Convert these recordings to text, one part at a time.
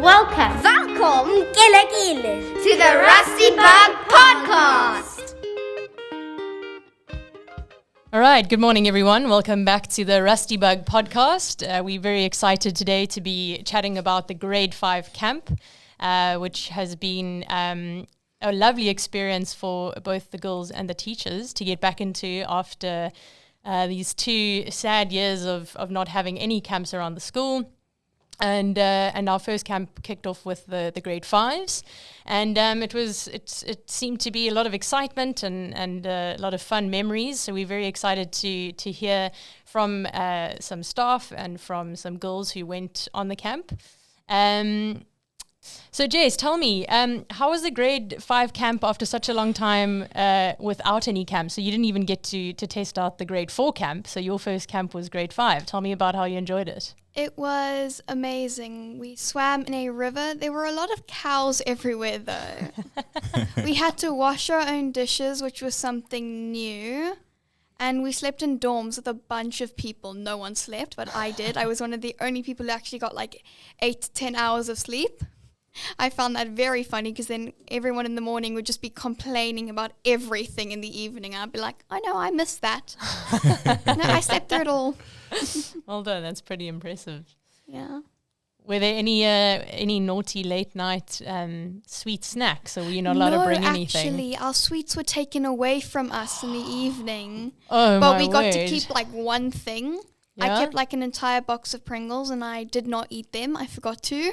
Welcome, Gille, to the Rustenburg Podcast. All right, good morning, everyone. Welcome back to the Rustenburg Podcast. We're very excited today to be chatting about the Grade 5 camp, which has been a lovely experience for both the girls and the teachers to get back into after these 2 sad years of not having any camps around the school. And our first camp kicked off with the Grade 5s, and it seemed to be a lot of excitement and a lot of fun memories. So we're very excited to hear from some staff and from some girls who went on the camp. So Jess, tell me, how was the Grade 5 camp after such a long time without any camp? So you didn't even get to test out the Grade 4 camp. So your first camp was Grade 5. Tell me about how you enjoyed it. It was amazing. We swam in a river. There were a lot of cows everywhere, though. We had to wash our own dishes, which was something new. And we slept in dorms with a bunch of people. No one slept, but I did. I was one of the only people who actually got like 8 to 10 hours of sleep. I found that very funny because then everyone in the morning would just be complaining about everything in the evening. I'd be like, oh no, I missed that. No, I slept through it all. Well done, that's pretty impressive. Yeah. Were there any naughty late night sweet snacks, or were you not allowed to bring anything? No, actually, our sweets were taken away from us in the evening. Oh, but my we got word. to keep like one thing. Yeah? I kept like an entire box of Pringles and I did not eat them. I forgot to.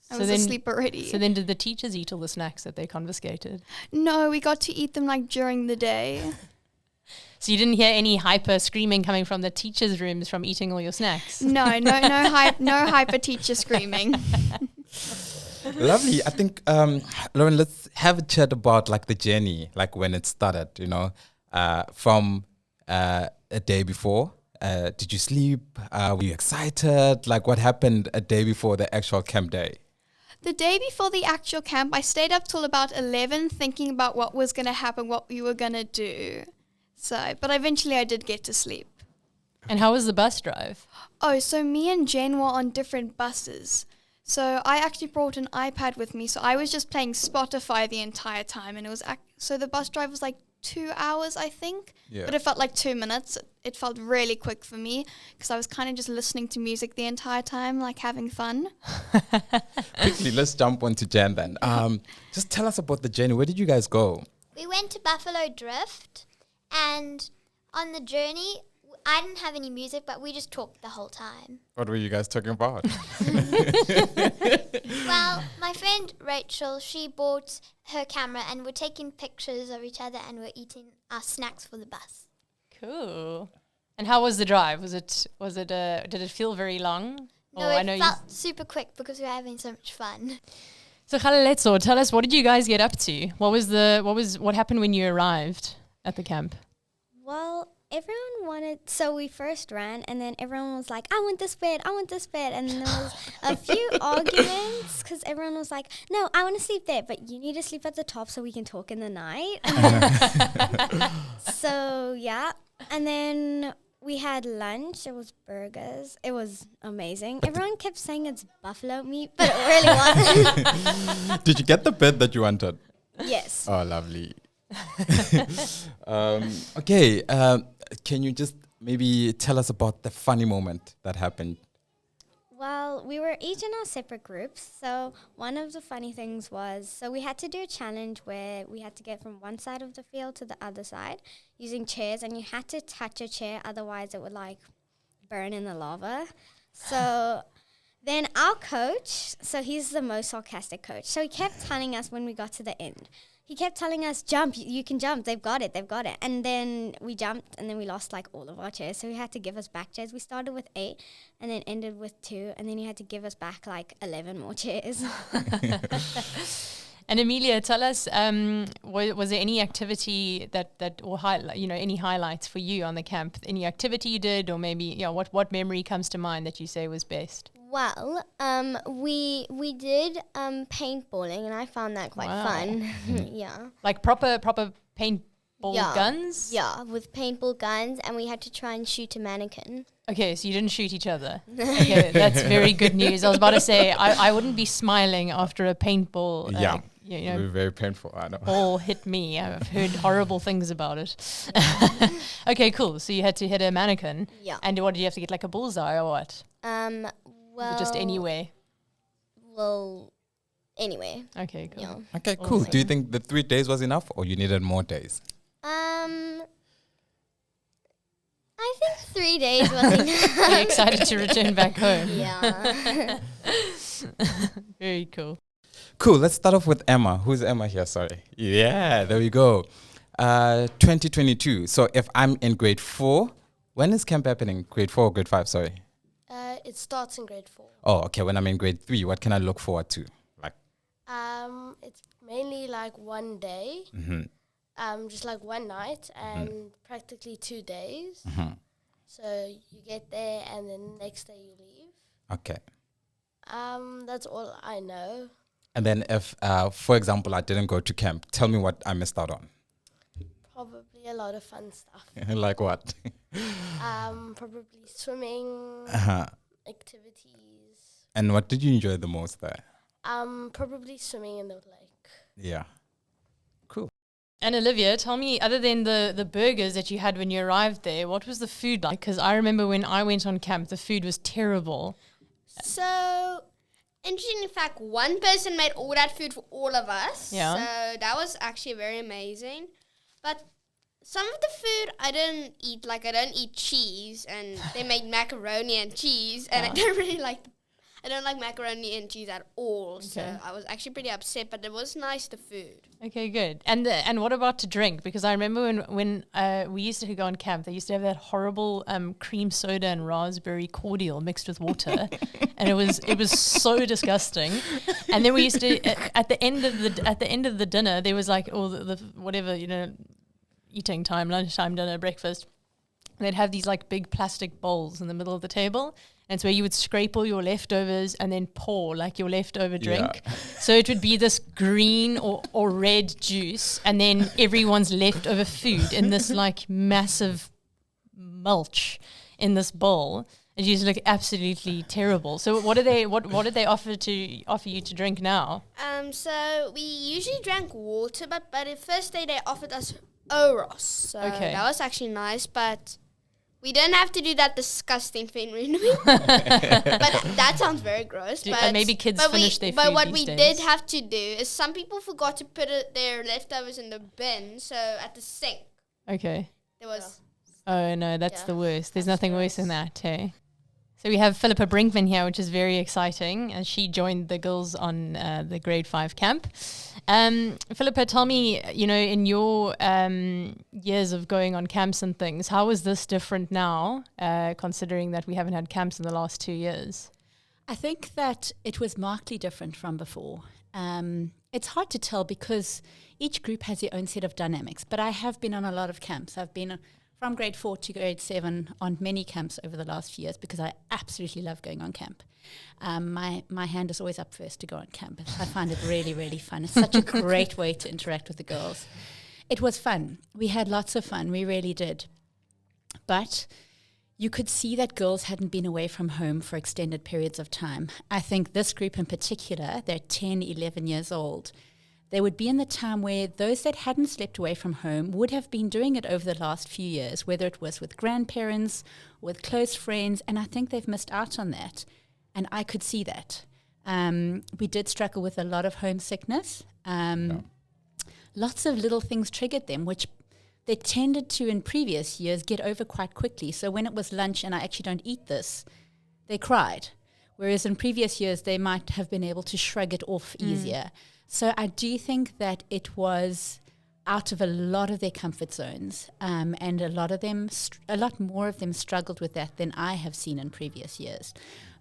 I was asleep already. So then did the teachers eat all the snacks that they confiscated? No, we got to eat them like during the day. So you didn't hear any hyper screaming coming from the teachers' rooms from eating all your snacks? No hyper teacher screaming. Lovely. I think, Lauren, let's have a chat about like the journey, like when it started, from a day before. Did you sleep? Were you excited? Like what happened a day before the actual camp day? The day before the actual camp, I stayed up till about 11 thinking about what was going to happen, what we were going to do. But eventually I did get to sleep. And how was the bus drive? Oh, so me and Jen were on different buses. So I actually brought an iPad with me. So I was just playing Spotify the entire time. And it was so the bus drive was like 2 hours, I think. Yeah. But it felt like 2 minutes. It felt really quick for me because I was kind of just listening to music the entire time, like having fun. Quickly, let's jump on to Jen then. Just tell us about the journey. Where did you guys go? We went to Buffalo Drift, and on the journey, I didn't have any music, but we just talked the whole time. What were you guys talking about? Well, my friend Rachel, she bought her camera, and we're taking pictures of each other, and we're eating our snacks for the bus. Cool. And how was the drive? Did it feel very long? No, it felt super quick because we were having so much fun. So Khaleletso, tell us, what did you guys get up to? What happened when you arrived at the camp? Well, so we first ran, and then everyone was like, I want this bed, and then there was a few arguments, because everyone was like, no, I want to sleep there, but you need to sleep at the top so we can talk in the night. So, yeah, and then we had lunch. It was burgers. It was amazing. Everyone kept saying it's buffalo meat, but it really wasn't. Did you get the bed that you wanted? Yes. Oh, lovely. Okay, can you just maybe tell us about the funny moment that happened? Well, we were each in our separate groups. So one of the funny things was, so we had to do a challenge where we had to get from one side of the field to the other side using chairs, and you had to touch a chair, otherwise it would like burn in the lava. So then our coach, so he's the most sarcastic coach, so he kept telling us when we got to the end, he kept telling us, jump, you can jump, they've got it. And then we jumped, and then we lost like all of our chairs, so he had to give us back chairs. We started with 8 and then ended with 2, and then he had to give us back like 11 more chairs. And Amelia, tell us, was there any activity that or any highlights for you on the camp? Any activity you did, or maybe what memory comes to mind that you say was best? Well, we did paintballing, and I found that quite fun. Yeah. Like proper paintball guns? Yeah, with paintball guns, and we had to try and shoot a mannequin. Okay, so you didn't shoot each other. Okay, that's very good news. I was about to say, I wouldn't be smiling after a paintball. You It would be very painful. I know. Ball hit me. I've heard horrible things about it. Okay, cool. So you had to hit a mannequin. Yeah. And what did you have to get, like a bullseye or what? Well, Or just anyway. Well, anyway. Okay, cool. Yeah. Okay, cool. Do you think the 3 days was enough, or you needed more days? I think 3 days was enough. Are you excited to return back home? Yeah. Very cool. Cool. Let's start off with Emma. Who's Emma here? Sorry. Yeah, there we go. 2022. So if I'm in grade 4, when is camp happening? Grade 4 or grade 5? Sorry. It starts in grade 4. Oh, okay. When I'm in grade 3, what can I look forward to? Like, It's mainly like one day, just like one night, and practically 2 days. So you get there, and then the next day you leave. okay. That's all I know. And then if, for example, I didn't go to camp, tell me what I missed out on. Probably a lot of fun stuff. Like what? Probably swimming, activities. And what did you enjoy the most there? Probably swimming in the lake. Yeah. Cool. And Olivia, tell me, other than the burgers that you had when you arrived there, what was the food like? Because I remember when I went on camp, the food was terrible. So, interesting fact, one person made all that food for all of us. Yeah. So, that was actually very amazing. But some of the food I didn't eat. Like, I don't eat cheese. And they made macaroni and cheese. And I don't really like... I don't like macaroni and cheese at all. Okay. So, I was actually pretty upset. But it was nice, the food. Okay, good. And what about to drink? Because I remember when we used to go on camp, they used to have that horrible cream soda and raspberry cordial mixed with water, and it was so disgusting. And then we used to at the end of the dinner, there was like all the whatever, eating time, lunchtime, dinner, breakfast. They'd have these like big plastic bowls in the middle of the table. And so you would scrape all your leftovers and then pour like your leftover drink. Yeah. So it would be this green or red juice and then everyone's leftover food in this like massive mulch in this bowl. It used to look absolutely terrible. So what did they offer you to drink now? So, we usually drank water. But the first day they offered us Oros. So, Okay. that was actually nice. But... we didn't have to do that disgusting thing we're doing. But that sounds very gross. Maybe kids finish their food But what these we days. did have to do is some people forgot to put their leftovers in the bin. So at the sink, Okay. there was... Oh, no, that's the worst. There's nothing worse than that, hey? So we have Phillipa Brinkmann here, which is very exciting. And she joined the girls on the grade 5 camp. Phillipa, tell me, in your years of going on camps and things, how is this different now, considering that we haven't had camps in the last 2 years? I think that it was markedly different from before. It's hard to tell because each group has their own set of dynamics, but I have been on a lot of camps. I've been from grade 4 to grade 7 on many camps over the last few years because I absolutely love going on camp. My hand is always up first to go on camp. I find it really, really fun. It's such a great way to interact with the girls. It was fun. We had lots of fun. We really did. But you could see that girls hadn't been away from home for extended periods of time. I think this group in particular, they're 10, 11 years old. They would be in the time where those that hadn't slept away from home would have been doing it over the last few years, whether it was with grandparents, with close friends, and I think they've missed out on that. And I could see that. We did struggle with a lot of homesickness. Lots of little things triggered them, which they tended to, in previous years, get over quite quickly. So when it was lunch and I actually don't eat this, they cried. Whereas in previous years, they might have been able to shrug it off easier. So I do think that it was out of a lot of their comfort zones, and a lot more of them struggled with that than I have seen in previous years.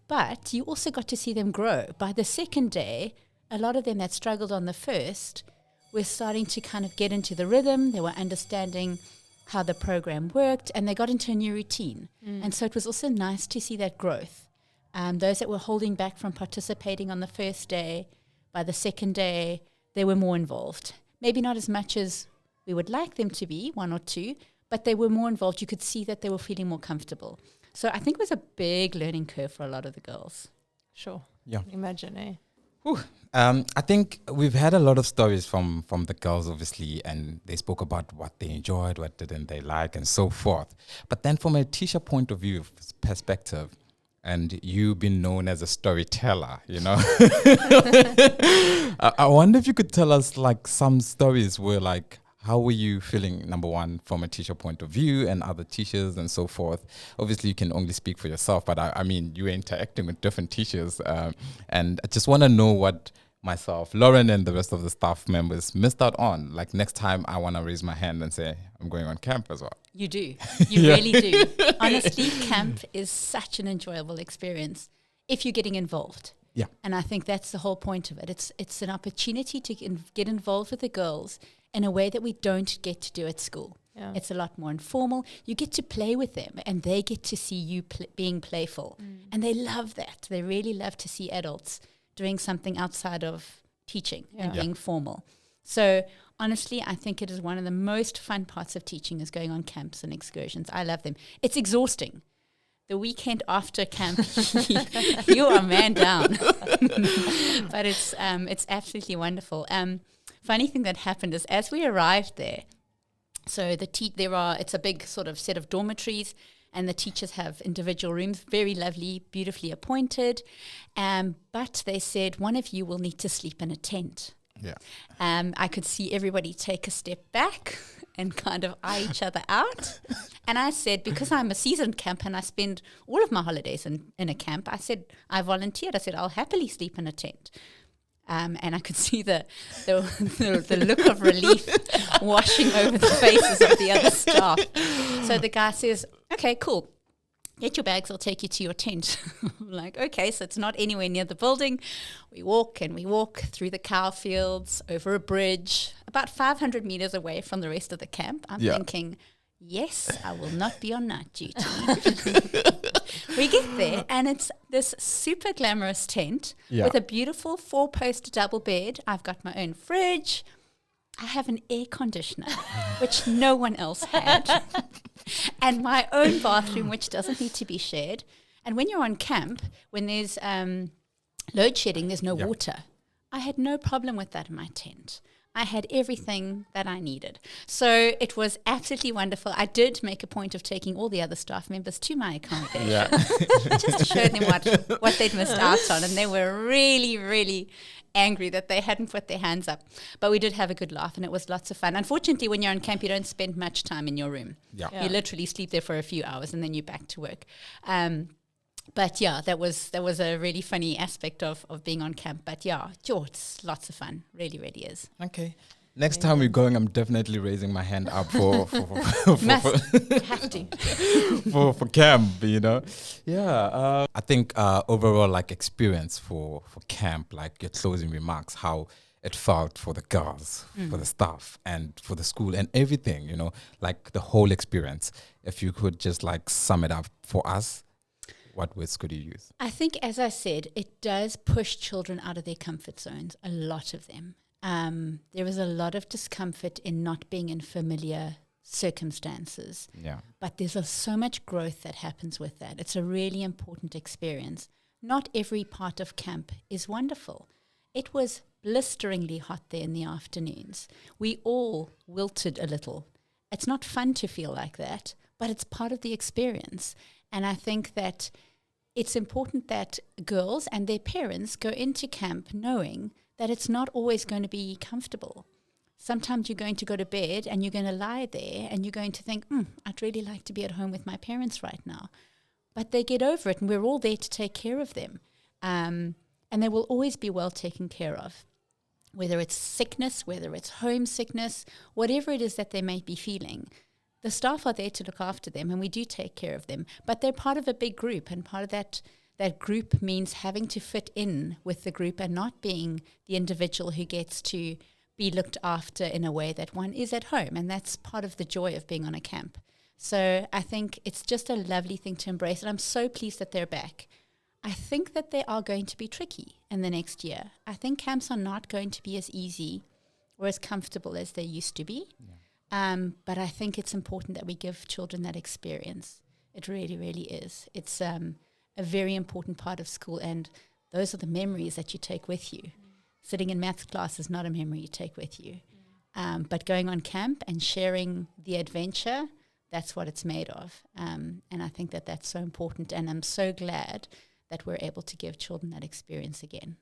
But you also got to see them grow. By the second day, a lot of them that struggled on the first were starting to kind of get into the rhythm. They were understanding how the program worked, and they got into a new routine. And so it was also nice to see that growth. Those that were holding back from participating on the first day, by the second day, they were more involved. Maybe not as much as we would like them to be, 1 or 2, but they were more involved. You could see that they were feeling more comfortable. So I think it was a big learning curve for a lot of the girls. Sure. Yeah. Imagine, eh? I think we've had a lot of stories from the girls, obviously, and they spoke about what they enjoyed, what didn't they like, and so forth. But then from a teacher point of view, perspective, and you being known as a storyteller, you know, I wonder if you could tell us like some stories where like, how were you feeling, number one, from a teacher point of view and other teachers and so forth? Obviously, you can only speak for yourself, but I mean, you were interacting with different teachers. And I just want to know what myself, Lauren, and the rest of the staff members missed out on. Like next time, I want to raise my hand and say, I'm going on camp as well. You do. You really do. Honestly, camp is such an enjoyable experience if you're getting involved. Yeah. And I think that's the whole point of it. It's an opportunity to get involved with the girls in a way that we don't get to do at school. Yeah. It's a lot more informal. You get to play with them and they get to see you being playful. And they love that. They really love to see adults doing something outside of teaching and being formal. So honestly, I think it is one of the most fun parts of teaching is going on camps and excursions. I love them. It's exhausting. The weekend after camp, you are man down. But it's absolutely wonderful. Funny thing that happened is as we arrived there, so it's a big sort of set of dormitories, and the teachers have individual rooms, very lovely, beautifully appointed. But they said, one of you will need to sleep in a tent. Yeah. I could see everybody take a step back and kind of eye each other out. And I said, because I'm a seasoned camp and I spend all of my holidays in a camp, I said, I volunteered. I said, I'll happily sleep in a tent. And I could see the look of relief washing over the faces of the other staff. So the guy says, okay, cool. Get your bags, I'll take you to your tent. I'm like, okay, so it's not anywhere near the building. We walk through the cow fields, over a bridge, about 500 meters away from the rest of the camp. I'm thinking, yes, I will not be on night duty. We get there, and it's this super glamorous tent with a beautiful 4-post double bed. I've got my own fridge. I have an air conditioner, which no one else had, and my own bathroom, which doesn't need to be shared. And when you're on camp, when there's load shedding, there's no water. I had no problem with that in my tent. I had everything that I needed. So it was absolutely wonderful. I did make a point of taking all the other staff members to my accommodation just to show them what they'd missed out on. And they were really, really angry that they hadn't put their hands up. But we did have a good laugh, and it was lots of fun. Unfortunately, when you're on camp, you don't spend much time in your room. You literally sleep there for a few hours, and then you're back to work. But yeah, that was a really funny aspect of being on camp. But yeah, it's lots of fun. Really, really is. Okay. Next time we're going, I'm definitely raising my hand up for have to for camp, you know. Yeah. I think overall, like experience for camp, like your closing remarks, how it felt for the girls, for the staff, and for the school, and everything, you know, like the whole experience. If you could just like sum it up for us. What words could you use? I think, as I said, it does push children out of their comfort zones, a lot of them. There is a lot of discomfort in not being in familiar circumstances. Yeah. But there's so much growth that happens with that. It's a really important experience. Not every part of camp is wonderful. It was blisteringly hot there in the afternoons. We all wilted a little. It's not fun to feel like that, but it's part of the experience. And I think that it's important that girls and their parents go into camp knowing that it's not always going to be comfortable. Sometimes you're going to go to bed and you're going to lie there and you're going to think, I'd really like to be at home with my parents right now. But they get over it, and we're all there to take care of them. And they will always be well taken care of, whether it's sickness, whether it's homesickness, whatever it is that they may be feeling. The staff are there to look after them, and we do take care of them. But they're part of a big group, and part of that group means having to fit in with the group and not being the individual who gets to be looked after in a way that one is at home. And that's part of the joy of being on a camp. So I think it's just a lovely thing to embrace, and I'm so pleased that they're back. I think that they are going to be tricky in the next year. I think camps are not going to be as easy or as comfortable as they used to be. Yeah. But I think it's important that we give children that experience. It really, really is. It's a very important part of school, and those are the memories that you take with you. Sitting in maths class is not a memory you take with you. But going on camp and sharing the adventure, that's what it's made of. And I think that that's so important, and I'm so glad that we're able to give children that experience again.